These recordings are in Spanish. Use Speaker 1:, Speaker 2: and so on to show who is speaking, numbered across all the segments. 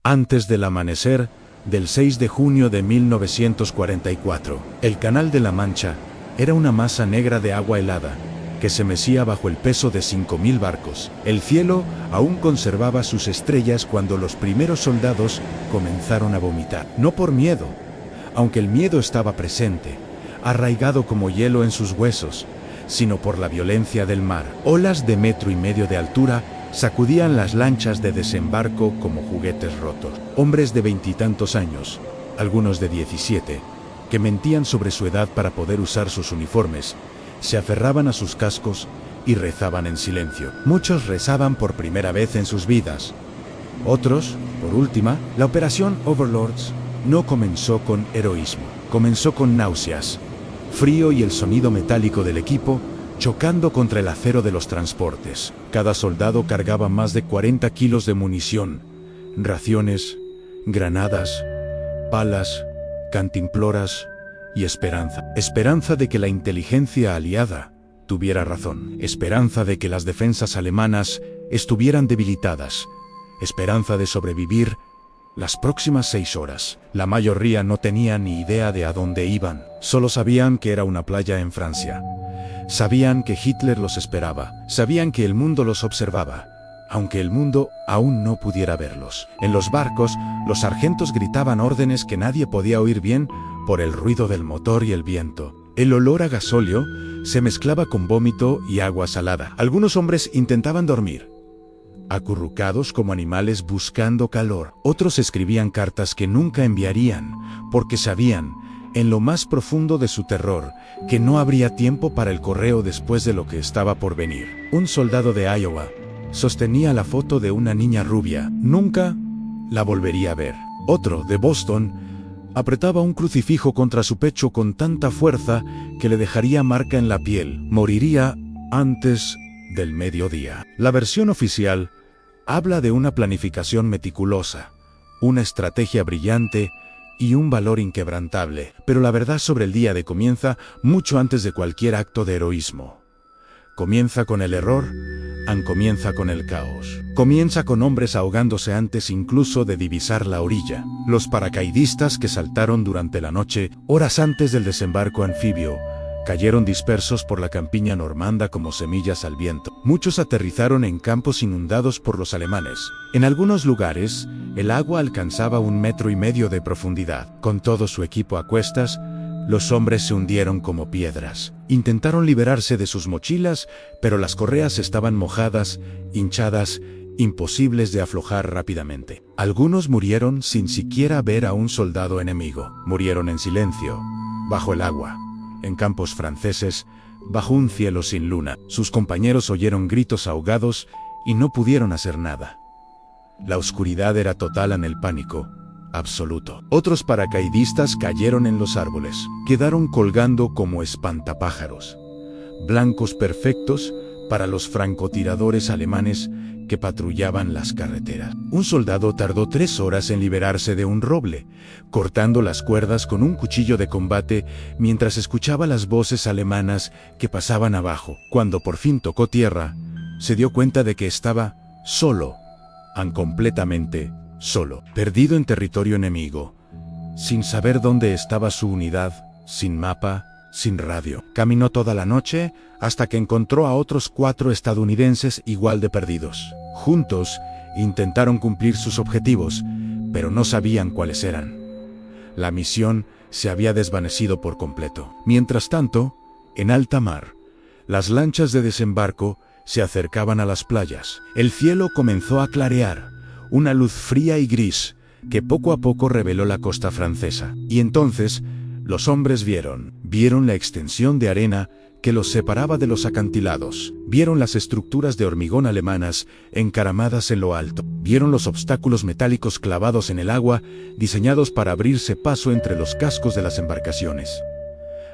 Speaker 1: Antes del amanecer del 6 de junio de 1944, el Canal de la Mancha era una masa negra de agua helada que se mecía bajo el peso de 5.000 barcos. El cielo aún conservaba sus estrellas cuando los primeros soldados comenzaron a vomitar. No por miedo, aunque el miedo estaba presente, arraigado como hielo en sus huesos, sino por la violencia del mar. Olas de 1,5 metros de altura sacudían las lanchas de desembarco como juguetes rotos. Hombres de 20 y tantos años, algunos de 17, que mentían sobre su edad para poder usar sus uniformes, se aferraban a sus cascos y rezaban en silencio. Muchos rezaban por primera vez en sus vidas. Otros, por última, la operación Overlords no comenzó con heroísmo. Comenzó con náuseas, frío y el sonido metálico del equipo chocando contra el acero de los transportes. Cada soldado cargaba más de 40 kilos de munición, raciones, granadas, palas, cantimploras y esperanza. Esperanza de que la inteligencia aliada tuviera razón. Esperanza de que las defensas alemanas estuvieran debilitadas. Esperanza de sobrevivir las próximas 6 horas. La mayoría no tenía ni idea de a dónde iban. Solo sabían que era una playa en Francia. Sabían que Hitler los esperaba. Sabían que el mundo los observaba, aunque el mundo aún no pudiera verlos. En los barcos, los sargentos gritaban órdenes que nadie podía oír bien por el ruido del motor y el viento. El olor a gasóleo se mezclaba con vómito y agua salada. Algunos hombres intentaban dormir, acurrucados como animales buscando calor. Otros escribían cartas que nunca enviarían, porque sabían, en lo más profundo de su terror, que no habría tiempo para el correo después de lo que estaba por venir. Un soldado de Iowa sostenía la foto de una niña rubia. Nunca la volvería a ver. Otro, de Boston, apretaba un crucifijo contra su pecho con tanta fuerza que le dejaría marca en la piel. Moriría antes del mediodía. La versión oficial habla de una planificación meticulosa, una estrategia brillante y un valor inquebrantable, pero la verdad sobre el día de comienza mucho antes de cualquier acto de heroísmo. Comienza con el error, comienza con el caos. Comienza con hombres ahogándose antes incluso de divisar la orilla. Los paracaidistas que saltaron durante la noche, horas antes del desembarco anfibio, cayeron dispersos por la campiña normanda como semillas al viento. Muchos aterrizaron en campos inundados por los alemanes. En algunos lugares, el agua alcanzaba 1,5 metros de profundidad. Con todo su equipo a cuestas, los hombres se hundieron como piedras. Intentaron liberarse de sus mochilas, pero las correas estaban mojadas, hinchadas, imposibles de aflojar rápidamente. Algunos murieron sin siquiera ver a un soldado enemigo. Murieron en silencio, bajo el agua, en campos franceses, bajo un cielo sin luna. Sus compañeros oyeron gritos ahogados y no pudieron hacer nada. La oscuridad era total en el pánico absoluto. Otros paracaidistas cayeron en los árboles. Quedaron colgando como espantapájaros, blancos perfectos para los francotiradores alemanes que patrullaban las carreteras. Un soldado tardó 3 horas en liberarse de un roble, cortando las cuerdas con un cuchillo de combate mientras escuchaba las voces alemanas que pasaban abajo. Cuando por fin tocó tierra, se dio cuenta de que estaba solo, completamente solo, perdido en territorio enemigo, sin saber dónde estaba su unidad, sin mapa, sin radio. Caminó toda la noche hasta que encontró a otros 4 estadounidenses igual de perdidos. Juntos intentaron cumplir sus objetivos, pero no sabían cuáles eran. La misión se había desvanecido por completo. Mientras tanto, en alta mar, las lanchas de desembarco se acercaban a las playas. El cielo comenzó a clarear, una luz fría y gris que poco a poco reveló la costa francesa. Y entonces, los hombres vieron la extensión de arena que los separaba de los acantilados. Vieron las estructuras de hormigón alemanas encaramadas en lo alto. Vieron los obstáculos metálicos clavados en el agua, diseñados para abrirse paso entre los cascos de las embarcaciones.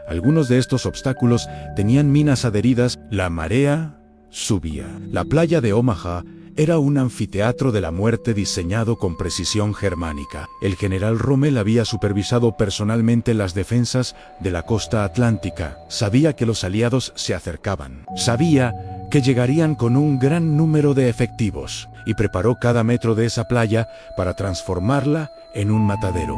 Speaker 1: Algunos de estos obstáculos tenían minas adheridas. La marea subía. La playa de Omaha era un anfiteatro de la muerte diseñado con precisión germánica. El general Rommel había supervisado personalmente las defensas de la costa atlántica. Sabía que los aliados se acercaban. Sabía que llegarían con un gran número de efectivos, y preparó cada metro de esa playa para transformarla en un matadero.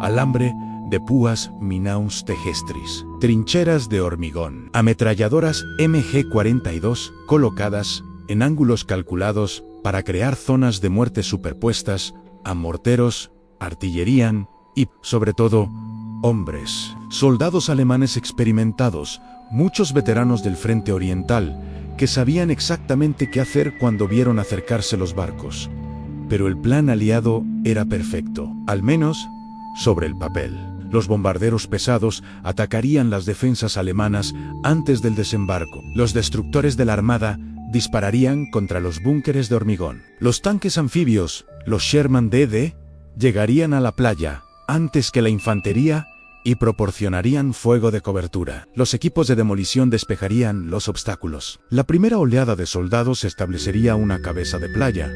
Speaker 1: Alambre de púas Minaus terrestris, trincheras de hormigón, ametralladoras MG-42 colocadas en ángulos calculados para crear zonas de muerte superpuestas a morteros, artillería y, sobre todo, hombres. Soldados alemanes experimentados, muchos veteranos del frente oriental, que sabían exactamente qué hacer cuando vieron acercarse los barcos. Pero el plan aliado era perfecto, al menos sobre el papel. Los bombarderos pesados atacarían las defensas alemanas antes del desembarco. Los destructores de la armada dispararían contra los búnkeres de hormigón. Los tanques anfibios, los Sherman DD, llegarían a la playa antes que la infantería y proporcionarían fuego de cobertura. Los equipos de demolición despejarían los obstáculos. La primera oleada de soldados establecería una cabeza de playa.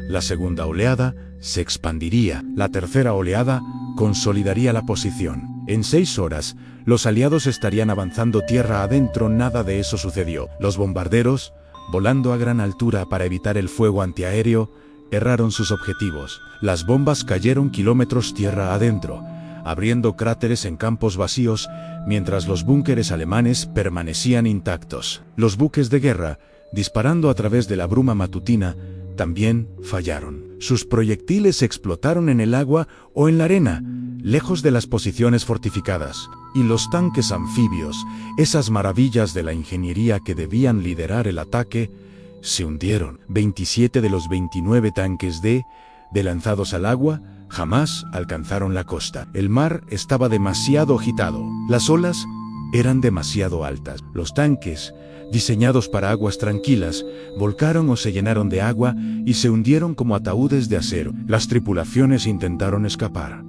Speaker 1: La segunda oleada se expandiría. La tercera oleada consolidaría la posición. En 6 horas, los aliados estarían avanzando tierra adentro. Nada de eso sucedió. Los bombarderos, volando a gran altura para evitar el fuego antiaéreo, erraron sus objetivos. Las bombas cayeron kilómetros tierra adentro, abriendo cráteres en campos vacíos, mientras los búnkeres alemanes permanecían intactos. Los buques de guerra, disparando a través de la bruma matutina, también fallaron. Sus proyectiles explotaron en el agua o en la arena, lejos de las posiciones fortificadas. Y los tanques anfibios, esas maravillas de la ingeniería que debían liderar el ataque, se hundieron. 27 de los 29 tanques de lanzados al agua jamás alcanzaron la costa. El mar estaba demasiado agitado. Las olas eran demasiado altas. Los tanques, diseñados para aguas tranquilas, volcaron o se llenaron de agua y se hundieron como ataúdes de acero. Las tripulaciones intentaron escapar,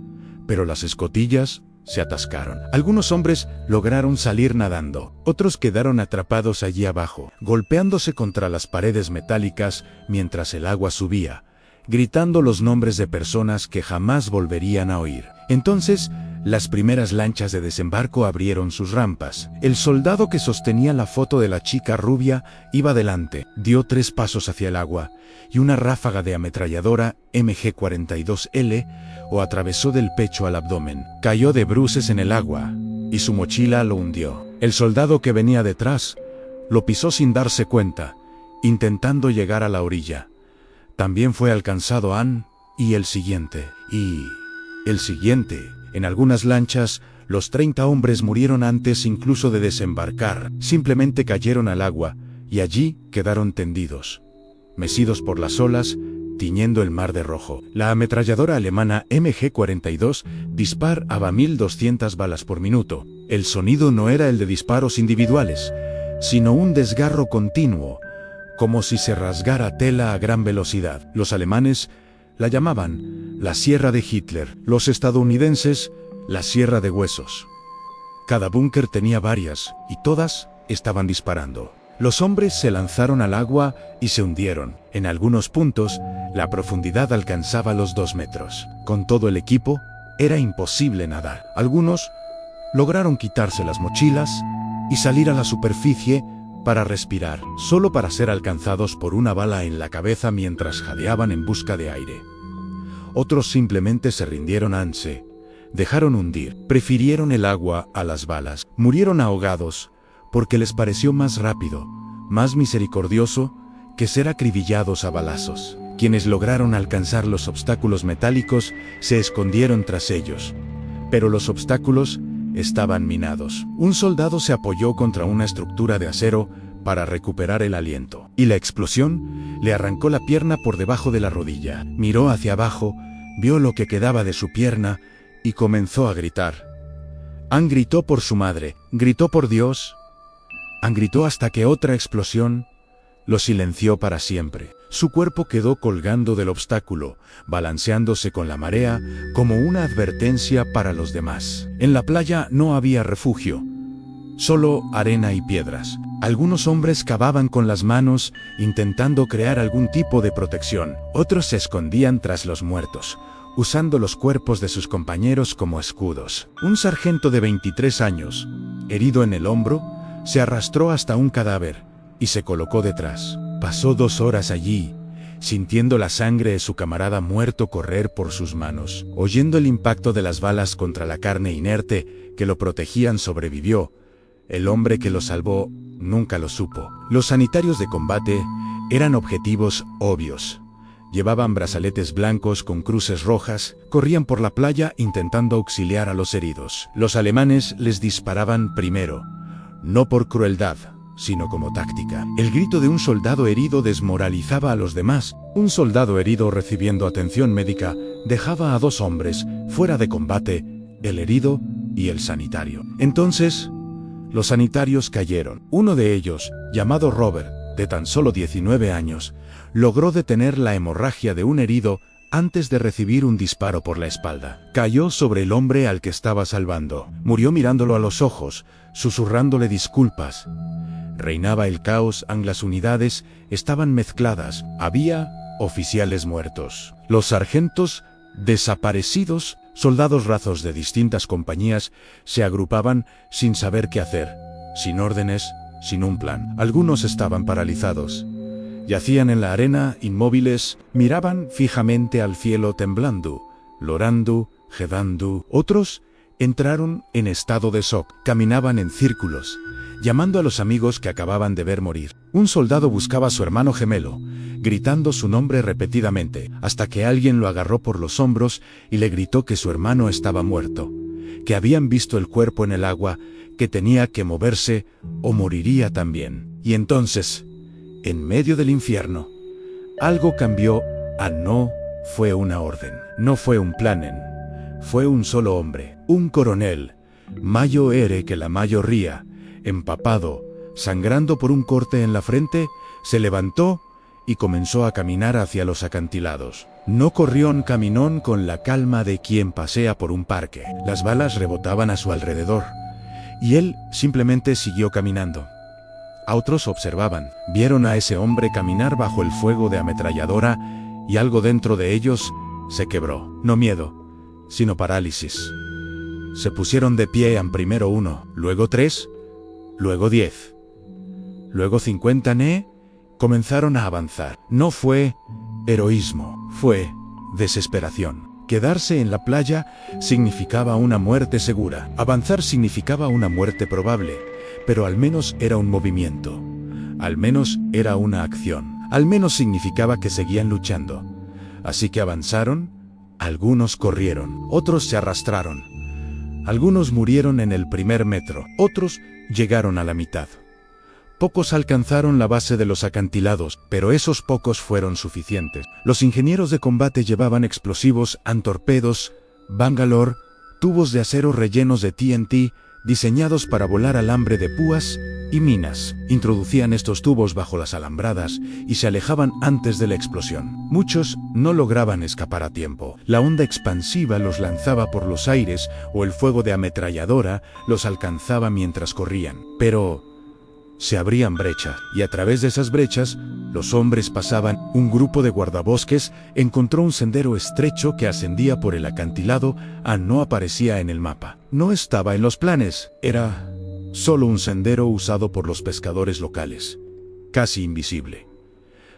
Speaker 1: pero las escotillas se atascaron. Algunos hombres lograron salir nadando, otros quedaron atrapados allí abajo, golpeándose contra las paredes metálicas mientras el agua subía, gritando los nombres de personas que jamás volverían a oír. Entonces, las primeras lanchas de desembarco abrieron sus rampas. El soldado que sostenía la foto de la chica rubia iba delante, dio 3 pasos hacia el agua, y una ráfaga de ametralladora MG-42L o atravesó del pecho al abdomen. Cayó de bruces en el agua, y su mochila lo hundió. El soldado que venía detrás lo pisó sin darse cuenta, intentando llegar a la orilla. También fue alcanzado Ann, y el siguiente, y el siguiente. En algunas lanchas, los 30 hombres murieron antes incluso de desembarcar. Simplemente cayeron al agua, y allí quedaron tendidos, mecidos por las olas, tiñendo el mar de rojo. La ametralladora alemana MG-42 disparaba 1200 balas por minuto. El sonido no era el de disparos individuales, sino un desgarro continuo, como si se rasgara tela a gran velocidad. Los alemanes la llamaban la Sierra de Hitler, los estadounidenses la Sierra de Huesos. Cada búnker tenía varias, y todas estaban disparando. Los hombres se lanzaron al agua y se hundieron. En algunos puntos, la profundidad alcanzaba los 2 metros. Con todo el equipo, era imposible nadar. Algunos lograron quitarse las mochilas y salir a la superficie para respirar, solo para ser alcanzados por una bala en la cabeza mientras jadeaban en busca de aire. Otros simplemente se rindieron anse, dejaron hundir, prefirieron el agua a las balas, murieron ahogados, porque les pareció más rápido, más misericordioso, que ser acribillados a balazos. Quienes lograron alcanzar los obstáculos metálicos se escondieron tras ellos, pero los obstáculos estaban minados. Un soldado se apoyó contra una estructura de acero para recuperar el aliento, y la explosión le arrancó la pierna por debajo de la rodilla. Miró hacia abajo, vio lo que quedaba de su pierna y comenzó a gritar. Ann gritó por su madre, gritó por Dios. Ann gritó hasta que otra explosión lo silenció para siempre. Su cuerpo quedó colgando del obstáculo, balanceándose con la marea, como una advertencia para los demás. En la playa no había refugio, solo arena y piedras. Algunos hombres cavaban con las manos, intentando crear algún tipo de protección. Otros se escondían tras los muertos, usando los cuerpos de sus compañeros como escudos. Un sargento de 23 años, herido en el hombro, se arrastró hasta un cadáver y se colocó detrás. Pasó 2 horas allí, sintiendo la sangre de su camarada muerto correr por sus manos. Oyendo el impacto de las balas contra la carne inerte que lo protegían, sobrevivió. El hombre que lo salvó nunca lo supo. Los sanitarios de combate eran objetivos obvios. Llevaban brazaletes blancos con cruces rojas, corrían por la playa intentando auxiliar a los heridos. Los alemanes les disparaban primero, no por crueldad, sino como táctica. El grito de un soldado herido desmoralizaba a los demás. Un soldado herido recibiendo atención médica dejaba a 2 hombres fuera de combate, el herido y el sanitario. Entonces, los sanitarios cayeron. Uno de ellos, llamado Robert, de tan solo 19 años, logró detener la hemorragia de un herido antes de recibir un disparo por la espalda. Cayó sobre el hombre al que estaba salvando. Murió mirándolo a los ojos, susurrándole disculpas. Reinaba el caos, las unidades estaban mezcladas, había oficiales muertos, los sargentos desaparecidos, soldados razos de distintas compañías se agrupaban sin saber qué hacer, sin órdenes, sin un plan. Algunos estaban paralizados. Yacían en la arena, inmóviles, miraban fijamente al cielo temblando, llorando, jedando. Otros entraron en estado de shock, caminaban en círculos, llamando a los amigos que acababan de ver morir. Un soldado buscaba a su hermano gemelo, gritando su nombre repetidamente, hasta que alguien lo agarró por los hombros y le gritó que su hermano estaba muerto, que habían visto el cuerpo en el agua, que tenía que moverse o moriría también. Y entonces, en medio del infierno, algo cambió. No fue una orden, no fue un planen, fue un solo hombre, un coronel, Mayo Ere, que la mayoría, empapado, sangrando por un corte en la frente, se levantó y comenzó a caminar hacia los acantilados. No corrió, caminó con la calma de quien pasea por un parque. Las balas rebotaban a su alrededor, y él simplemente siguió caminando. A otros observaban, vieron a ese hombre caminar bajo el fuego de ametralladora, y algo dentro de ellos se quebró. No miedo, sino parálisis. Se pusieron de pie, primero 1, luego 3, luego 10, luego 50, comenzaron a avanzar. No fue heroísmo, fue desesperación. Quedarse en la playa significaba una muerte segura. Avanzar significaba una muerte probable, pero al menos era un movimiento. Al menos era una acción. Al menos significaba que seguían luchando. Así que avanzaron, algunos corrieron, otros se arrastraron. Algunos murieron en el primer metro, otros llegaron a la mitad. Pocos alcanzaron la base de los acantilados, pero esos pocos fueron suficientes. Los ingenieros de combate llevaban explosivos, torpedos, Bangalore, tubos de acero rellenos de TNT, diseñados para volar alambre de púas y minas. Introducían estos tubos bajo las alambradas y se alejaban antes de la explosión. Muchos no lograban escapar a tiempo. La onda expansiva los lanzaba por los aires o el fuego de ametralladora los alcanzaba mientras corrían. Pero se abrían brechas, y a través de esas brechas, los hombres pasaban. Un grupo de guardabosques encontró un sendero estrecho que ascendía por el acantilado. No aparecía en el mapa. No estaba en los planes. Era solo un sendero usado por los pescadores locales, casi invisible.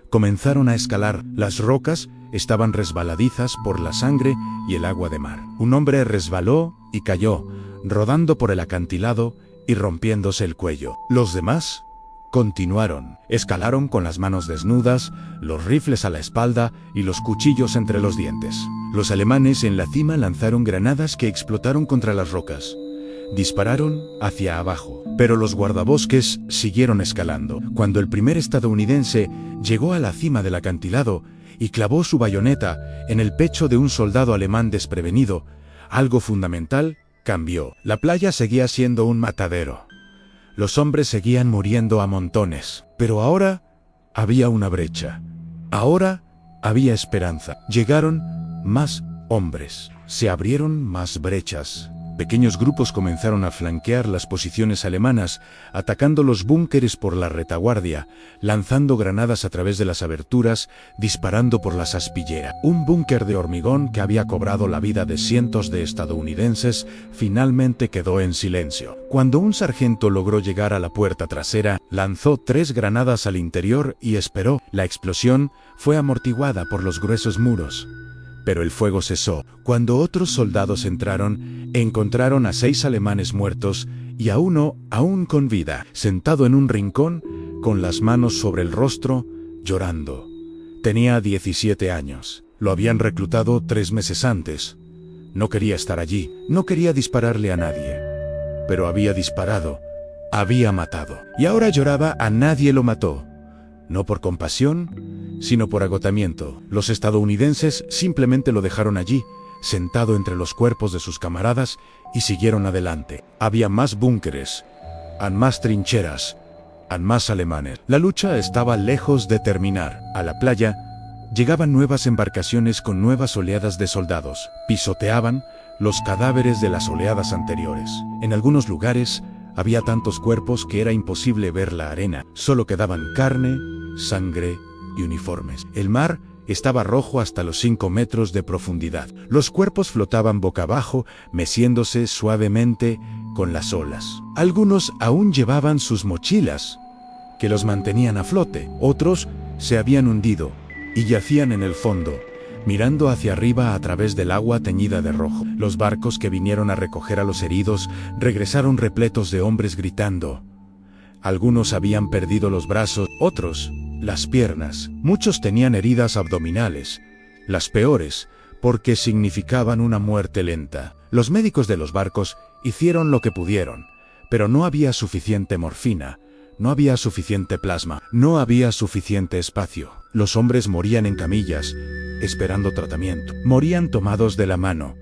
Speaker 1: Comenzaron a escalar. Las rocas estaban resbaladizas por la sangre y el agua de mar. Un hombre resbaló y cayó, rodando por el acantilado y rompiéndose el cuello. Los demás continuaron. Escalaron con las manos desnudas, los rifles a la espalda y los cuchillos entre los dientes. Los alemanes en la cima lanzaron granadas que explotaron contra las rocas. Dispararon hacia abajo, pero los guardabosques siguieron escalando. Cuando el primer estadounidense llegó a la cima del acantilado y clavó su bayoneta en el pecho de un soldado alemán desprevenido, algo fundamental cambió. La playa seguía siendo un matadero. Los hombres seguían muriendo a montones. Pero ahora había una brecha. Ahora había esperanza. Llegaron más hombres. Se abrieron más brechas. Pequeños grupos comenzaron a flanquear las posiciones alemanas, atacando los búnkeres por la retaguardia, lanzando granadas a través de las aberturas, disparando por las aspilleras. Un búnker de hormigón que había cobrado la vida de cientos de estadounidenses finalmente quedó en silencio. Cuando un sargento logró llegar a la puerta trasera, lanzó 3 granadas al interior y esperó. La explosión fue amortiguada por los gruesos muros. Pero el fuego cesó. Cuando otros soldados encontraron a 6 alemanes muertos y a uno aún con vida, sentado en un rincón, con las manos sobre el rostro, llorando. Tenía 17 años. Lo habían reclutado 3 meses antes. No quería estar allí, no quería dispararle a nadie. Pero había disparado, había matado. Y ahora lloraba. A nadie lo mató. No por compasión, sino por agotamiento. Los estadounidenses simplemente lo dejaron allí, sentado entre los cuerpos de sus camaradas, y siguieron adelante. Había más búnkeres, más trincheras, más alemanes. La lucha estaba lejos de terminar. A la playa llegaban nuevas embarcaciones con nuevas oleadas de soldados. Pisoteaban los cadáveres de las oleadas anteriores. En algunos lugares había tantos cuerpos que era imposible ver la arena. Solo quedaban carne, sangre y uniformes. El mar estaba rojo hasta los 5 metros de profundidad. Los cuerpos flotaban boca abajo, meciéndose suavemente con las olas. Algunos aún llevaban sus mochilas, que los mantenían a flote. Otros se habían hundido y yacían en el fondo, mirando hacia arriba a través del agua teñida de rojo. Los barcos que vinieron a recoger a los heridos regresaron repletos de hombres gritando. Algunos habían perdido los brazos, otros las piernas. Muchos tenían heridas abdominales, las peores, porque significaban una muerte lenta. Los médicos de los barcos hicieron lo que pudieron, pero no había suficiente morfina, no había suficiente plasma, no había suficiente espacio. Los hombres morían en camillas, esperando tratamiento. Morían tomados de la mano,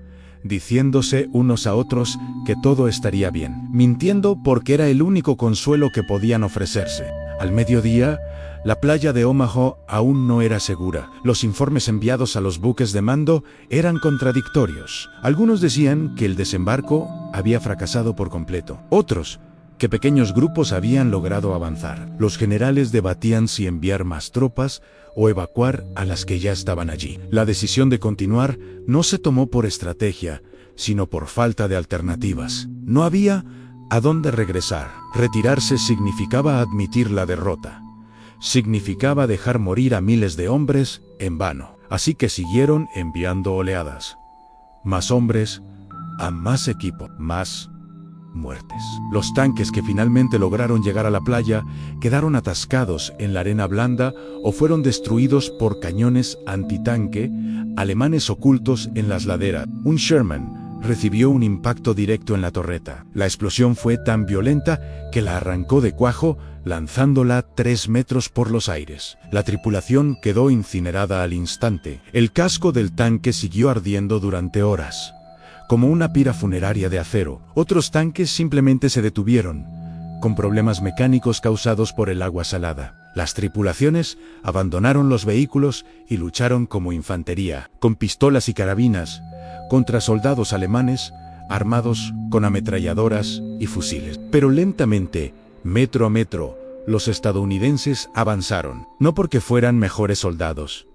Speaker 1: diciéndose unos a otros que todo estaría bien, mintiendo porque era el único consuelo que podían ofrecerse. Al mediodía, la playa de Omaha aún no era segura. Los informes enviados a los buques de mando eran contradictorios. Algunos decían que el desembarco había fracasado por completo. Otros, que pequeños grupos habían logrado avanzar. Los generales debatían si enviar más tropas o evacuar a las que ya estaban allí. La decisión de continuar no se tomó por estrategia, sino por falta de alternativas. No había a dónde regresar. Retirarse significaba admitir la derrota. Significaba dejar morir a miles de hombres en vano. Así que siguieron enviando oleadas. Más hombres, a más equipo, más muertes. Los tanques que finalmente lograron llegar a la playa quedaron atascados en la arena blanda o fueron destruidos por cañones antitanque alemanes ocultos en las laderas. Un Sherman recibió un impacto directo en la torreta. La explosión fue tan violenta que la arrancó de cuajo, lanzándola 3 metros por los aires. La tripulación quedó incinerada al instante. El casco del tanque siguió ardiendo durante horas, como una pira funeraria de acero. Otros tanques simplemente se detuvieron, con problemas mecánicos causados por el agua salada. Las tripulaciones abandonaron los vehículos y lucharon como infantería, con pistolas y carabinas, contra soldados alemanes, armados con ametralladoras y fusiles. Pero lentamente, metro a metro, los estadounidenses avanzaron, no porque fueran mejores soldados,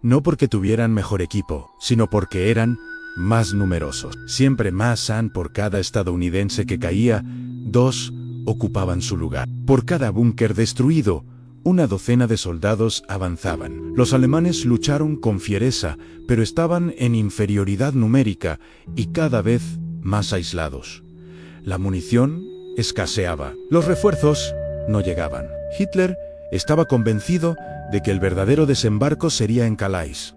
Speaker 1: no porque tuvieran mejor equipo, sino porque eran más numerosos. Siempre más por cada estadounidense que caía, 2 ocupaban su lugar. Por cada búnker destruido, una docena de soldados avanzaban. Los alemanes lucharon con fiereza, pero estaban en inferioridad numérica y cada vez más aislados. La munición escaseaba. Los refuerzos no llegaban. Hitler estaba convencido de que el verdadero desembarco sería en Calais,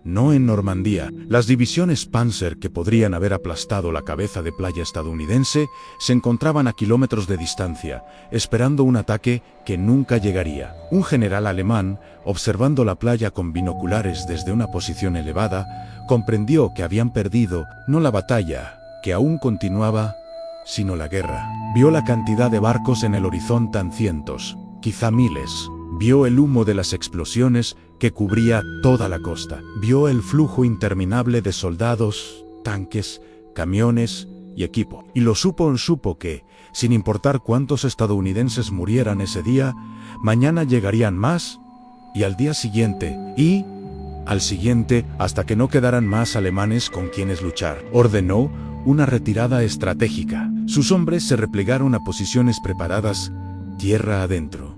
Speaker 1: no en Normandía. Las divisiones Panzer que podrían haber aplastado la cabeza de playa estadounidense se encontraban a kilómetros de distancia, esperando un ataque que nunca llegaría. Un general alemán, observando la playa con binoculares desde una posición elevada, comprendió que habían perdido no la batalla, que aún continuaba, sino la guerra. Vio la cantidad de barcos en el horizonte, cientos, quizá miles. Vio el humo de las explosiones que cubría toda la costa. Vio el flujo interminable de soldados, tanques, camiones y equipo. Y lo supo que, sin importar cuántos estadounidenses murieran ese día, mañana llegarían más, y al día siguiente, y al siguiente, hasta que no quedaran más alemanes con quienes luchar. Ordenó una retirada estratégica. Sus hombres se replegaron a posiciones preparadas, tierra adentro.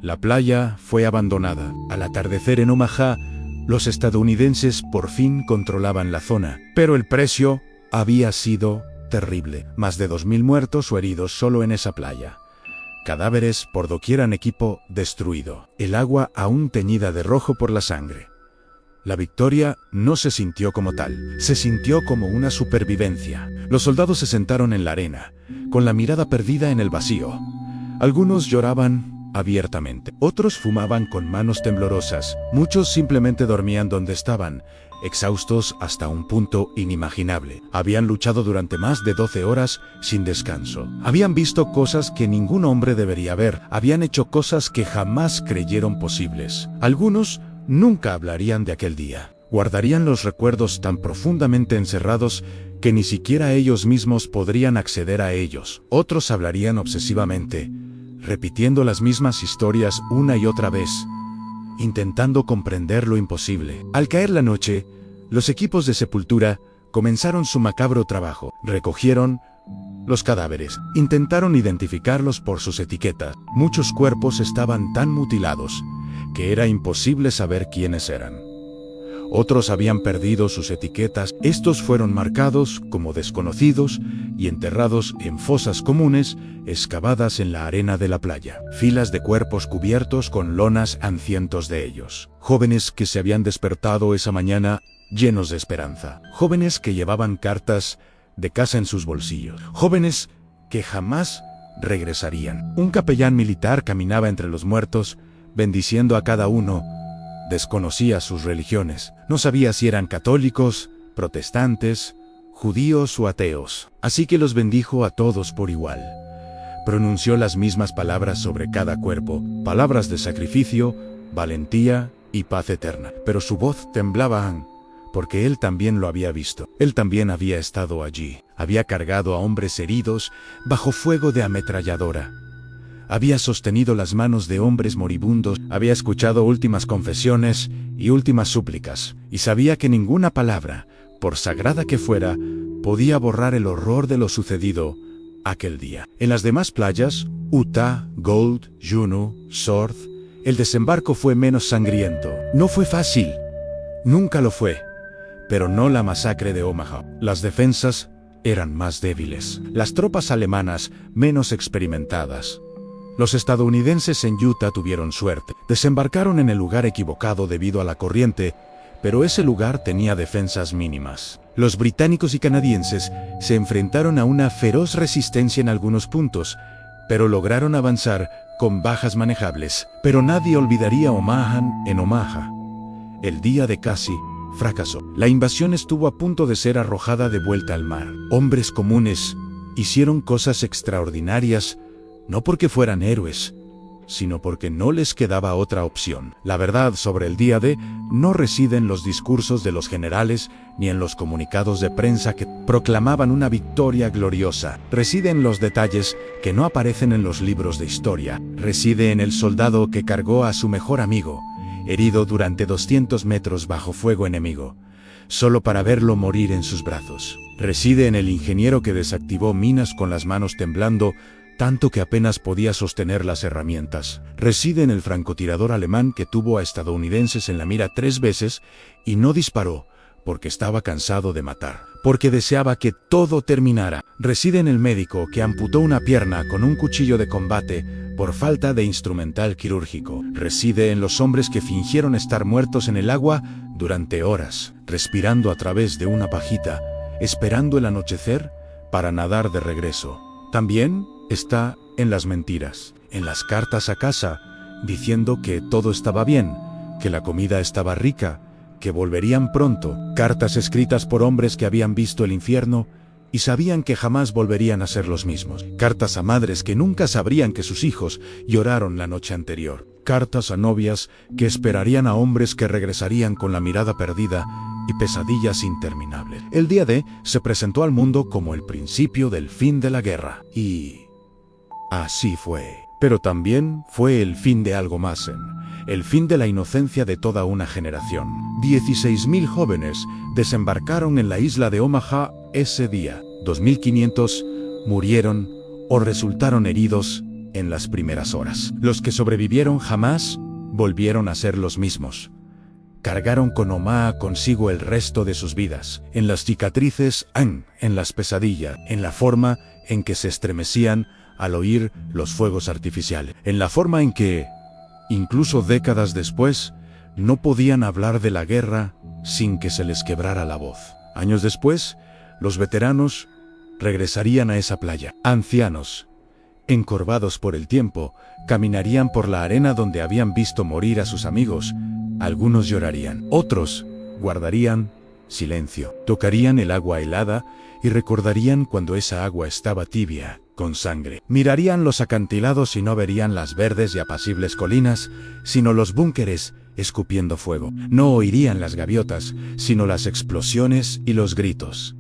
Speaker 1: La playa fue abandonada. Al atardecer en Omaha, los estadounidenses por fin controlaban la zona, pero el precio había sido terrible. Más de 2000 muertos o heridos solo en esa playa. Cadáveres por doquier, equipo destruido. El agua aún teñida de rojo por la sangre. La victoria no se sintió como tal, se sintió como una supervivencia. Los soldados se sentaron en la arena, con la mirada perdida en el vacío. Algunos lloraban abiertamente, otros fumaban con manos temblorosas, muchos simplemente dormían donde estaban, exhaustos hasta un punto inimaginable. Habían luchado durante más de 12 horas sin descanso. Habían visto cosas que ningún hombre debería ver, habían hecho cosas que jamás creyeron posibles. Algunos nunca hablarían de aquel día. Guardarían los recuerdos tan profundamente encerrados que ni siquiera ellos mismos podrían acceder a ellos. Otros hablarían obsesivamente, repitiendo las mismas historias una y otra vez, intentando comprender lo imposible. Al caer la noche, los equipos de sepultura comenzaron su macabro trabajo. Recogieron los cadáveres, intentaron identificarlos por sus etiquetas. Muchos cuerpos estaban tan mutilados que era imposible saber quiénes eran. Otros habían perdido sus etiquetas. Estos fueron marcados como desconocidos y enterrados en fosas comunes excavadas en la arena de la playa. Filas de cuerpos cubiertos con lonas a cientos de ellos. Jóvenes que se habían despertado esa mañana llenos de esperanza. Jóvenes que llevaban cartas de casa en sus bolsillos. Jóvenes que jamás regresarían. Un capellán militar caminaba entre los muertos, bendiciendo a cada uno. Desconocía sus religiones. No sabía si eran católicos, protestantes, judíos o ateos. Así que los bendijo a todos por igual. Pronunció las mismas palabras sobre cada cuerpo, palabras de sacrificio, valentía y paz eterna. Pero su voz temblaba, porque él también lo había visto. Él también había estado allí. Había cargado a hombres heridos bajo fuego de ametralladora. Había sostenido las manos de hombres moribundos, había escuchado últimas confesiones y últimas súplicas, y sabía que ninguna palabra, por sagrada que fuera, podía borrar el horror de lo sucedido aquel día. En las demás playas, Utah, Gold, Juneau, Sword, el desembarco fue menos sangriento. No fue fácil, nunca lo fue, pero no la masacre de Omaha. Las defensas eran más débiles, las tropas alemanas menos experimentadas. Los estadounidenses en Utah tuvieron suerte. Desembarcaron en el lugar equivocado debido a la corriente, pero ese lugar tenía defensas mínimas. Los británicos y canadienses se enfrentaron a una feroz resistencia en algunos puntos, pero lograron avanzar con bajas manejables. Pero nadie olvidaría Omaha en Omaha. El día de Casey fracasó. La invasión estuvo a punto de ser arrojada de vuelta al mar. Hombres comunes hicieron cosas extraordinarias, no porque fueran héroes, sino porque no les quedaba otra opción. La verdad sobre el día D no reside en los discursos de los generales ni en los comunicados de prensa que proclamaban una victoria gloriosa. Reside en los detalles que no aparecen en los libros de historia. Reside en el soldado que cargó a su mejor amigo, herido durante 200 metros bajo fuego enemigo, solo para verlo morir en sus brazos. Reside en el ingeniero que desactivó minas con las manos temblando, tanto que apenas podía sostener las herramientas. Reside en el francotirador alemán que tuvo a estadounidenses en la mira 3 veces y no disparó porque estaba cansado de matar, porque deseaba que todo terminara. Reside en el médico que amputó una pierna con un cuchillo de combate por falta de instrumental quirúrgico. Reside en los hombres que fingieron estar muertos en el agua durante horas, respirando a través de una pajita, esperando el anochecer para nadar de regreso. También está en las mentiras, en las cartas a casa, diciendo que todo estaba bien, que la comida estaba rica, que volverían pronto. Cartas escritas por hombres que habían visto el infierno y sabían que jamás volverían a ser los mismos. Cartas a madres que nunca sabrían que sus hijos lloraron la noche anterior. Cartas a novias que esperarían a hombres que regresarían con la mirada perdida y pesadillas interminables. El día D se presentó al mundo como el principio del fin de la guerra. Y así fue. Pero también fue el fin de algo más, el fin de la inocencia de toda una generación. 16.000 jóvenes desembarcaron en la isla de Omaha ese día. 2.500 murieron o resultaron heridos en las primeras horas. Los que sobrevivieron jamás volvieron a ser los mismos. Cargaron con Omaha consigo el resto de sus vidas, en las cicatrices, en las pesadillas, en la forma en que se estremecían al oír los fuegos artificiales, en la forma en que, incluso décadas después, no podían hablar de la guerra sin que se les quebrara la voz. Años después, los veteranos regresarían a esa playa. Ancianos, encorvados por el tiempo, caminarían por la arena donde habían visto morir a sus amigos. Algunos llorarían, otros guardarían silencio. Tocarían el agua helada y recordarían cuando esa agua estaba tibia, con sangre. Mirarían los acantilados y no verían las verdes y apacibles colinas, sino los búnkeres escupiendo fuego. No oirían las gaviotas, sino las explosiones y los gritos.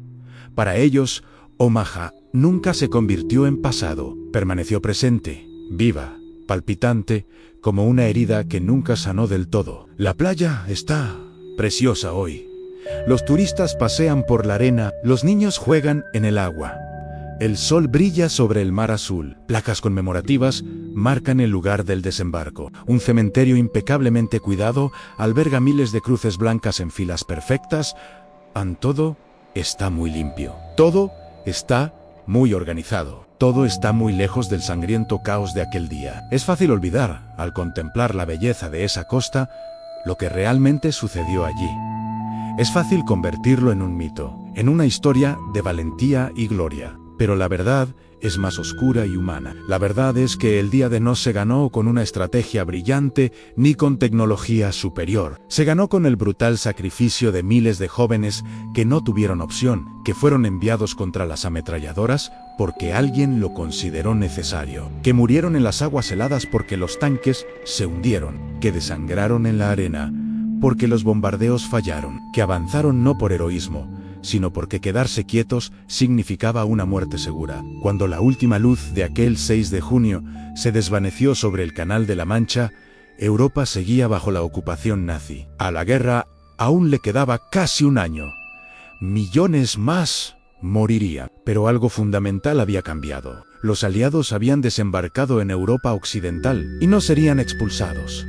Speaker 1: Para ellos, Omaha nunca se convirtió en pasado, permaneció presente, viva, palpitante, como una herida que nunca sanó del todo. La playa está preciosa hoy. Los turistas pasean por la arena, los niños juegan en el agua. El sol brilla sobre el mar azul. Placas conmemorativas marcan el lugar del desembarco. Un cementerio impecablemente cuidado alberga miles de cruces blancas en filas perfectas. Todo está muy limpio. Todo está muy organizado. Todo está muy lejos del sangriento caos de aquel día. Es fácil olvidar, al contemplar la belleza de esa costa, lo que realmente sucedió allí. Es fácil convertirlo en un mito, en una historia de valentía y gloria. Pero la verdad es más oscura y humana. La verdad es que el día D no se ganó con una estrategia brillante ni con tecnología superior. Se ganó con el brutal sacrificio de miles de jóvenes que no tuvieron opción, que fueron enviados contra las ametralladoras porque alguien lo consideró necesario, que murieron en las aguas heladas porque los tanques se hundieron, que desangraron en la arena porque los bombardeos fallaron, que avanzaron no por heroísmo, sino porque quedarse quietos significaba una muerte segura. Cuando la última luz de aquel 6 de junio se desvaneció sobre el Canal de la Mancha, Europa seguía bajo la ocupación nazi. A la guerra aún le quedaba casi un año. Millones más morirían. Pero algo fundamental había cambiado. Los aliados habían desembarcado en Europa occidental y no serían expulsados.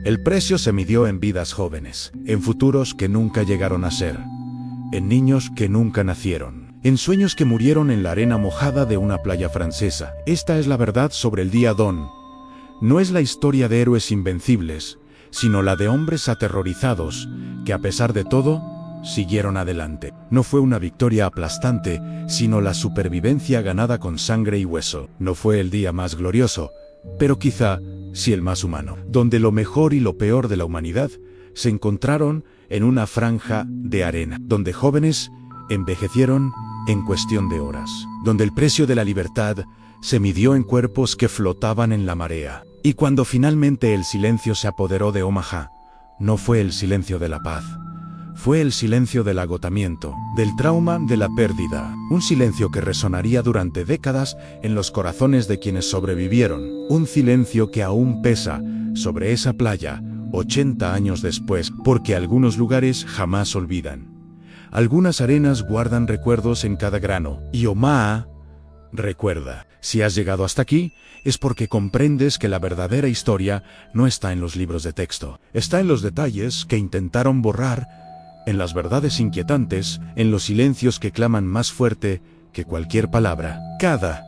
Speaker 1: El precio se midió en vidas jóvenes, en futuros que nunca llegaron a ser, en niños que nunca nacieron, en sueños que murieron en la arena mojada de una playa francesa. Esta es la verdad sobre el día D. No es la historia de héroes invencibles, sino la de hombres aterrorizados, que a pesar de todo, siguieron adelante. No fue una victoria aplastante, sino la supervivencia ganada con sangre y hueso. No fue el día más glorioso, pero quizá sí el más humano, donde lo mejor y lo peor de la humanidad se encontraron en una franja de arena, donde jóvenes envejecieron en cuestión de horas, donde el precio de la libertad se midió en cuerpos que flotaban en la marea. Y cuando finalmente el silencio se apoderó de Omaha, no fue el silencio de la paz, fue el silencio del agotamiento, del trauma, de la pérdida, un silencio que resonaría durante décadas en los corazones de quienes sobrevivieron, un silencio que aún pesa sobre esa playa 80 años después, porque algunos lugares jamás olvidan. Algunas arenas guardan recuerdos en cada grano, y Omaha recuerda. Si has llegado hasta aquí, es porque comprendes que la verdadera historia no está en los libros de texto, está en los detalles que intentaron borrar, en las verdades inquietantes, en los silencios que claman más fuerte que cualquier palabra. Cada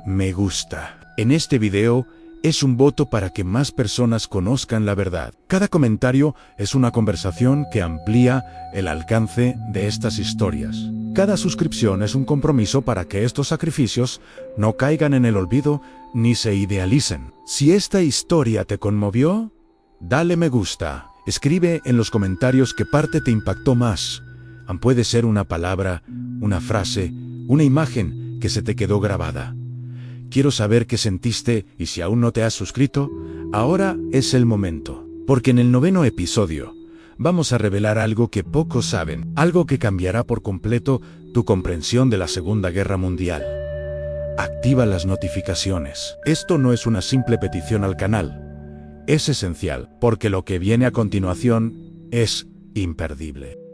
Speaker 1: me gusta en este video es un voto para que más personas conozcan la verdad. Cada comentario es una conversación que amplía el alcance de estas historias. Cada suscripción es un compromiso para que estos sacrificios no caigan en el olvido ni se idealicen. Si esta historia te conmovió, dale me gusta. Escribe en los comentarios qué parte te impactó más. Puede ser una palabra, una frase, una imagen que se te quedó grabada. Quiero saber qué sentiste y si aún no te has suscrito, ahora es el momento. Porque en el 9º episodio vamos a revelar algo que pocos saben, algo que cambiará por completo tu comprensión de la Segunda Guerra Mundial. Activa las notificaciones. Esto no es una simple petición al canal. Es esencial, porque lo que viene a continuación es imperdible.